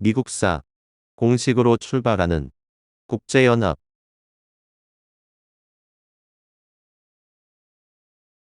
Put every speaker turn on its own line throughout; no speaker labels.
미국사 공식으로 출발하는 국제연합.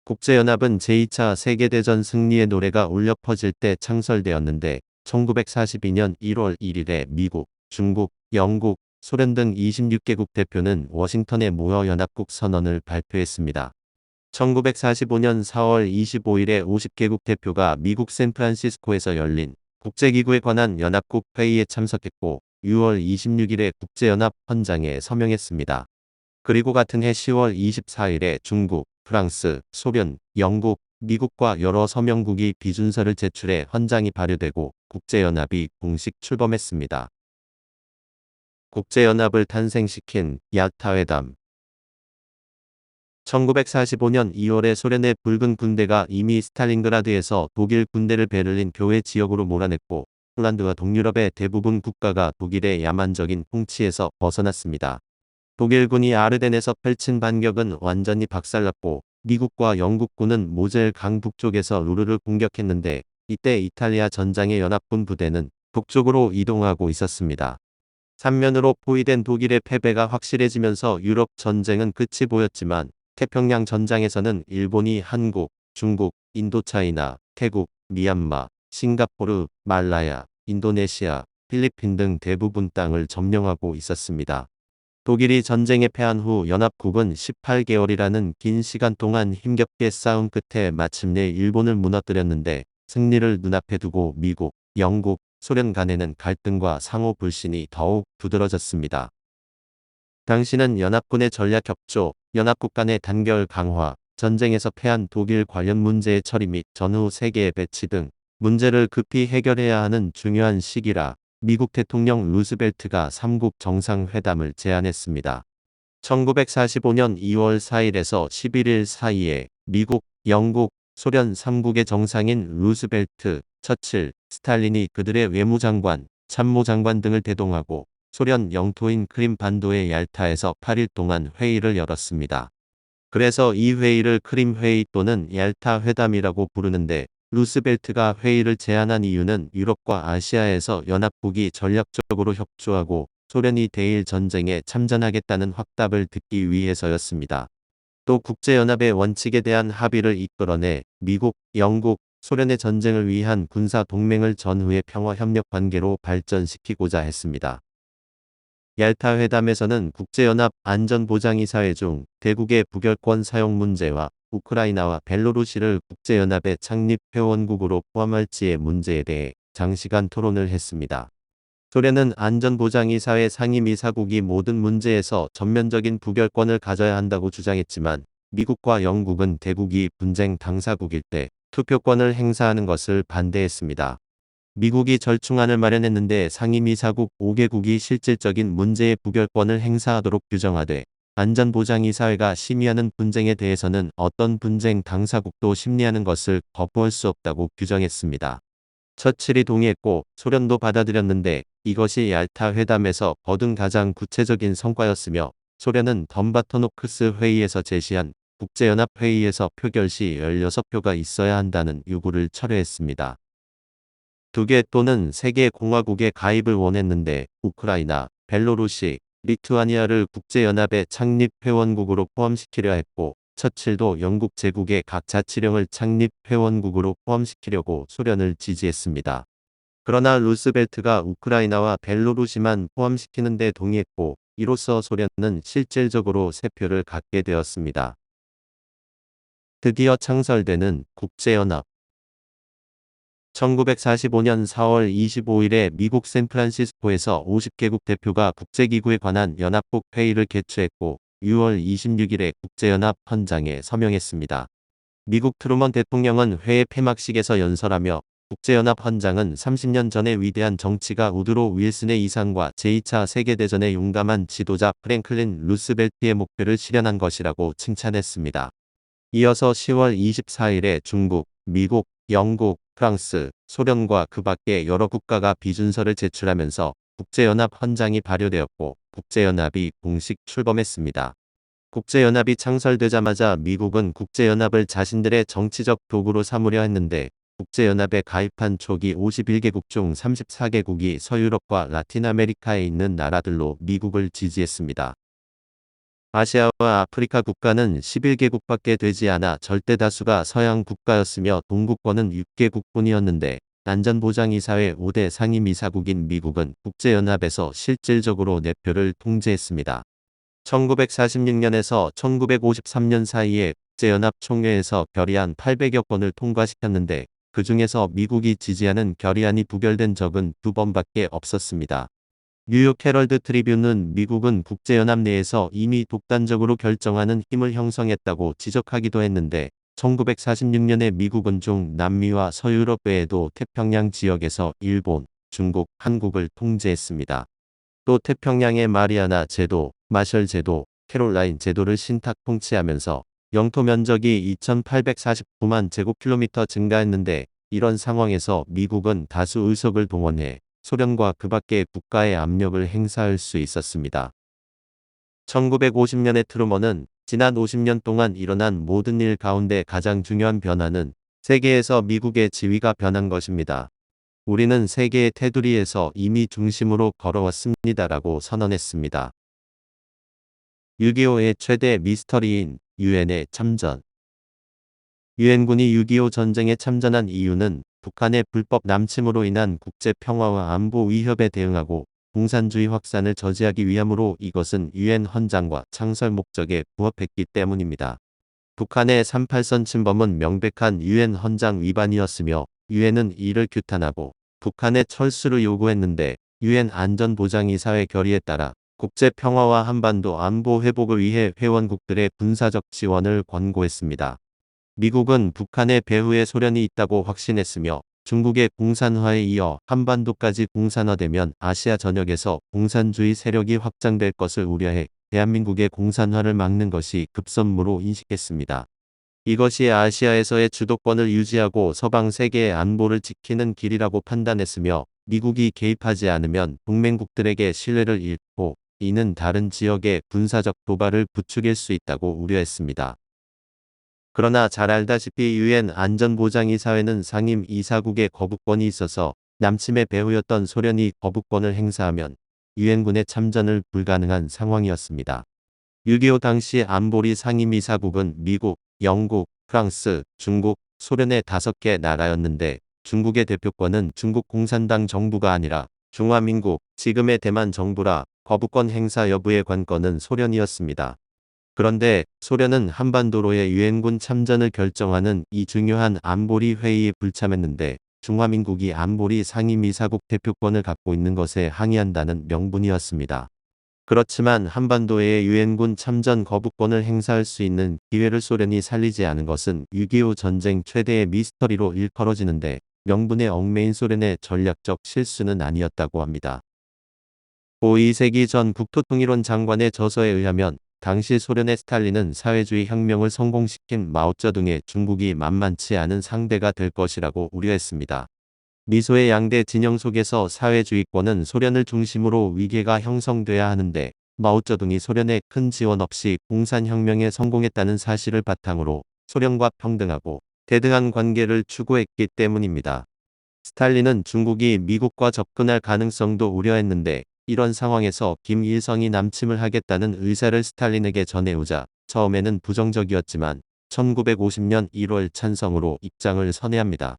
국제연합은 제2차 세계대전 승리의 노래가 울려 퍼질 때 창설되었는데 1942년 1월 1일에 미국, 중국, 영국, 소련 등 26개국 대표는 워싱턴에 모여 연합국 선언을 발표했습니다. 1945년 4월 25일에 50개국 대표가 미국 샌프란시스코에서 열린 국제기구에 관한 연합국 회의에 참석했고 6월 26일에 국제연합 헌장에 서명했습니다. 그리고 같은 해 10월 24일에 중국, 프랑스, 소련, 영국, 미국과 여러 서명국이 비준서를 제출해 헌장이 발효되고 국제연합이 공식 출범했습니다. 국제연합을 탄생시킨 야타회담. 1945년 2월에 소련의 붉은 군대가 이미 스탈린그라드에서 독일 군대를 베를린 교외 지역으로 몰아냈고 폴란드와 동유럽의 대부분 국가가 독일의 야만적인 통치에서 벗어났습니다. 독일군이 아르덴에서 펼친 반격은 완전히 박살났고 미국과 영국군은 모젤 강 북쪽에서 루르를 공격했는데 이때 이탈리아 전장의 연합군 부대는 북쪽으로 이동하고 있었습니다. 삼면으로 포위된 독일의 패배가 확실해지면서 유럽 전쟁은 끝이 보였지만 태평양 전장에서는 일본이 한국, 중국, 인도차이나, 태국, 미얀마, 싱가포르, 말라야, 인도네시아, 필리핀 등 대부분 땅을 점령하고 있었습니다. 독일이 전쟁에 패한 후 연합국은 18개월이라는 긴 시간 동안 힘겹게 싸운 끝에 마침내 일본을 무너뜨렸는데 승리를 눈앞에 두고 미국, 영국, 소련 간에는 갈등과 상호 불신이 더욱 두드러졌습니다. 당시는 연합군의 전략 협조, 연합국 간의 단결 강화, 전쟁에서 패한 독일 관련 문제의 처리 및 전후 세계의 배치 등 문제를 급히 해결해야 하는 중요한 시기라 미국 대통령 루스벨트가 삼국 정상회담을 제안했습니다. 1945년 2월 4일에서 11일 사이에 미국, 영국, 소련 3국의 정상인 루스벨트, 처칠, 스탈린이 그들의 외무장관, 참모장관 등을 대동하고 소련 영토인 크림 반도의 얄타에서 8일 동안 회의를 열었습니다. 그래서 이 회의를 크림 회의 또는 얄타 회담이라고 부르는데 루스벨트가 회의를 제안한 이유는 유럽과 아시아에서 연합국이 전략적으로 협조하고 소련이 대일 전쟁에 참전하겠다는 확답을 듣기 위해서였습니다. 또 국제연합의 원칙에 대한 합의를 이끌어내 미국, 영국, 소련의 전쟁을 위한 군사 동맹을 전후의 평화협력 관계로 발전시키고자 했습니다. 얄타 회담에서는 국제연합 안전보장이사회 중 대국의 부결권 사용 문제와 우크라이나와 벨로루시를 국제연합의 창립 회원국으로 포함할지의 문제에 대해 장시간 토론을 했습니다. 소련은 안전보장이사회 상임이사국이 모든 문제에서 전면적인 부결권을 가져야 한다고 주장했지만 미국과 영국은 대국이 분쟁 당사국일 때 투표권을 행사하는 것을 반대했습니다. 미국이 절충안을 마련했는데 상임이사국 5개국이 실질적인 문제의 부결권을 행사하도록 규정하되 안전보장이사회가 심의하는 분쟁에 대해서는 어떤 분쟁 당사국도 심리하는 것을 거부할 수 없다고 규정했습니다. 처칠이 동의했고 소련도 받아들였는데 이것이 얄타 회담에서 거둔 가장 구체적인 성과였으며 소련은 덤바토노크스 회의에서 제시한 국제연합 회의에서 표결 시 16표가 있어야 한다는 요구를 철회했습니다. 2개 또는 3개 공화국의 가입을 원했는데 우크라이나, 벨로루시, 리투아니아를 국제연합의 창립 회원국으로 포함시키려 했고 처칠도 영국 제국의 각 자치령을 창립 회원국으로 포함시키려고 소련을 지지했습니다. 그러나 루스벨트가 우크라이나와 벨로루시만 포함시키는 데 동의했고 이로써 소련은 실질적으로 3표를 갖게 되었습니다. 드디어 창설되는 국제연합. 1945년 4월 25일에 미국 샌프란시스코에서 50개국 대표가 국제기구에 관한 연합국 회의를 개최했고 6월 26일에 국제연합 헌장에 서명했습니다. 미국 트루먼 대통령은 회의 폐막식에서 연설하며 국제연합 헌장은 30년 전의 위대한 정치가 우드로 윌슨의 이상과 제2차 세계대전의 용감한 지도자 프랭클린 루스벨트의 목표를 실현한 것이라고 칭찬했습니다. 이어서 10월 24일에 중국, 미국, 영국, 프랑스, 소련과 그 밖의 여러 국가가 비준서를 제출하면서 국제연합 헌장이 발효되었고 국제연합이 공식 출범했습니다. 국제연합이 창설되자마자 미국은 국제연합을 자신들의 정치적 도구로 삼으려 했는데 국제연합에 가입한 초기 51개국 중 34개국이 서유럽과 라틴 아메리카에 있는 나라들로 미국을 지지했습니다. 아시아와 아프리카 국가는 11개국밖에 되지 않아 절대 다수가 서양 국가였으며 동구권은 6개국뿐이었는데 안전보장이사회 5대 상임이사국인 미국은 국제연합에서 실질적으로 내표를 통제했습니다. 1946년에서 1953년 사이에 국제연합 총회에서 결의안 800여 건을 통과시켰는데 그 중에서 미국이 지지하는 결의안이 부결된 적은 2번밖에 없었습니다. 뉴욕 헤럴드 트리뷴은 미국은 국제연합 내에서 이미 독단적으로 결정하는 힘을 형성했다고 지적하기도 했는데 1946년에 미국은 중남미와 서유럽 외에도 태평양 지역에서 일본, 중국, 한국을 통제했습니다. 또 태평양의 마리아나 제도, 마셜 제도, 캐롤라인 제도를 신탁 통치하면서 영토 면적이 2,849만 제곱킬로미터 증가했는데 이런 상황에서 미국은 다수 의석을 동원해 소련과 그 밖의 국가에 압력을 행사할 수 있었습니다. 1950년의 트루먼은 지난 50년 동안 일어난 모든 일 가운데 가장 중요한 변화는 세계에서 미국의 지위가 변한 것입니다. 우리는 세계의 테두리에서 이미 중심으로 걸어왔습니다라고 선언했습니다. 6.25의 최대 미스터리인 유엔의 참전. 유엔군이 6.25 전쟁에 참전한 이유는 북한의 불법 남침으로 인한 국제 평화와 안보 위협에 대응하고 공산주의 확산을 저지하기 위함으로 이것은 유엔 헌장과 창설 목적에 부합했기 때문입니다. 북한의 38선 침범은 명백한 유엔 헌장 위반이었으며 유엔은 이를 규탄하고 북한의 철수를 요구했는데 유엔 안전보장이사회 결의에 따라 국제 평화와 한반도 안보 회복을 위해 회원국들의 군사적 지원을 권고했습니다. 미국은 북한의 배후에 소련이 있다고 확신했으며 중국의 공산화에 이어 한반도까지 공산화되면 아시아 전역에서 공산주의 세력이 확장될 것을 우려해 대한민국의 공산화를 막는 것이 급선무로 인식했습니다. 이것이 아시아에서의 주도권을 유지하고 서방 세계의 안보를 지키는 길이라고 판단했으며 미국이 개입하지 않으면 동맹국들에게 신뢰를 잃고 이는 다른 지역의 군사적 도발을 부추길 수 있다고 우려했습니다. 그러나 잘 알다시피 유엔 안전보장이사회는 상임 이사국의 거부권이 있어서 남침의 배후였던 소련이 거부권을 행사하면 유엔군의 참전을 불가능한 상황이었습니다. 6.25 당시 안보리 상임이사국은 미국, 영국, 프랑스, 중국, 소련의 5개 나라였는데 중국의 대표권은 중국 공산당 정부가 아니라 중화민국, 지금의 대만 정부라 거부권 행사 여부의 관건은 소련이었습니다. 그런데 소련은 한반도로의 유엔군 참전을 결정하는 이 중요한 안보리 회의에 불참했는데 중화민국이 안보리 상임이사국 대표권을 갖고 있는 것에 항의한다는 명분이었습니다. 그렇지만 한반도의 유엔군 참전 거부권을 행사할 수 있는 기회를 소련이 살리지 않은 것은 6.25 전쟁 최대의 미스터리로 일컬어지는데 명분에 얽매인 소련의 전략적 실수는 아니었다고 합니다. 고 2세기 전 국토통일원 장관의 저서에 의하면 당시 소련의 스탈린은 사회주의 혁명을 성공시킨 마오쩌둥의 중국이 만만치 않은 상대가 될 것이라고 우려했습니다. 미소의 양대 진영 속에서 사회주의권은 소련을 중심으로 위계가 형성돼야 하는데 마오쩌둥이 소련의 큰 지원 없이 공산혁명에 성공했다는 사실을 바탕으로 소련과 평등하고 대등한 관계를 추구했기 때문입니다. 스탈린은 중국이 미국과 접근할 가능성도 우려했는데 이런 상황에서 김일성이 남침을 하겠다는 의사를 스탈린에게 전해오자 처음에는 부정적이었지만 1950년 1월 찬성으로 입장을 선회합니다.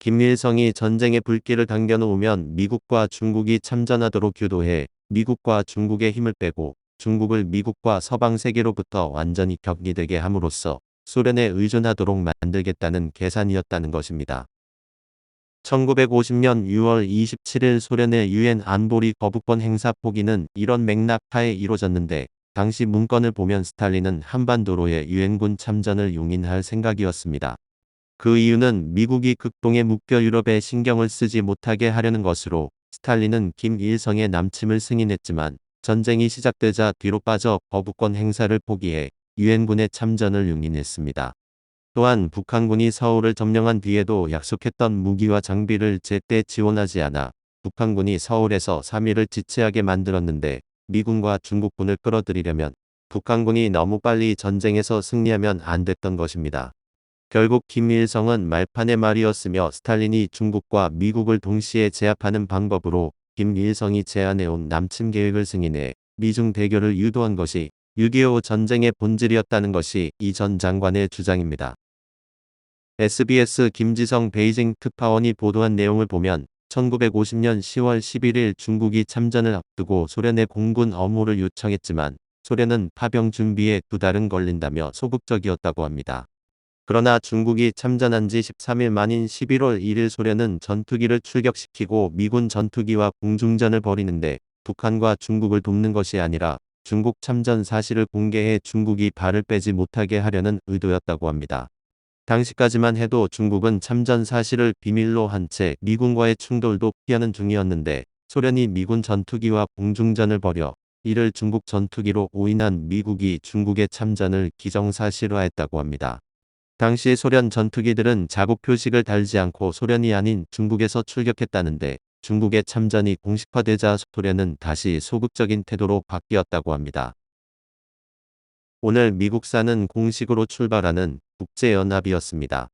김일성이 전쟁의 불길을 당겨놓으면 미국과 중국이 참전하도록 유도해 미국과 중국의 힘을 빼고 중국을 미국과 서방 세계로부터 완전히 격리되게 함으로써 소련에 의존하도록 만들겠다는 계산이었다는 것입니다. 1950년 6월 27일 소련의 유엔 안보리 거부권 행사 포기는 이런 맥락 하에 이루어졌는데 당시 문건을 보면 스탈린은 한반도로의 유엔군 참전을 용인할 생각이었습니다. 그 이유는 미국이 극동의 묵혀 유럽에 신경을 쓰지 못하게 하려는 것으로 스탈린은 김일성의 남침을 승인했지만 전쟁이 시작되자 뒤로 빠져 거부권 행사를 포기해 유엔군의 참전을 용인했습니다. 또한 북한군이 서울을 점령한 뒤에도 약속했던 무기와 장비를 제때 지원하지 않아 북한군이 서울에서 3일을 지체하게 만들었는데 미군과 중국군을 끌어들이려면 북한군이 너무 빨리 전쟁에서 승리하면 안 됐던 것입니다. 결국 김일성은 말판의 말이었으며 스탈린이 중국과 미국을 동시에 제압하는 방법으로 김일성이 제안해온 남침 계획을 승인해 미중 대결을 유도한 것이 6.25 전쟁의 본질이었다는 것이 이 전 장관의 주장입니다. SBS 김지성 베이징 특파원이 보도한 내용을 보면 1950년 10월 11일 중국이 참전을 앞두고 소련에 공군 업무를 요청했지만 소련은 파병 준비에 2달은 걸린다며 소극적이었다고 합니다. 그러나 중국이 참전한 지 13일 만인 11월 1일 소련은 전투기를 출격시키고 미군 전투기와 공중전을 벌이는데 북한과 중국을 돕는 것이 아니라 중국 참전 사실을 공개해 중국이 발을 빼지 못하게 하려는 의도였다고 합니다. 당시까지만 해도 중국은 참전 사실을 비밀로 한 채 미군과의 충돌도 피하는 중이었는데 소련이 미군 전투기와 공중전을 벌여 이를 중국 전투기로 오인한 미국이 중국의 참전을 기정사실화했다고 합니다. 당시 소련 전투기들은 자국 표식을 달지 않고 소련이 아닌 중국에서 출격했다는데 중국의 참전이 공식화되자 소련은 다시 소극적인 태도로 바뀌었다고 합니다. 오늘 미국사는 공식으로 출발하는 국제연합이었습니다.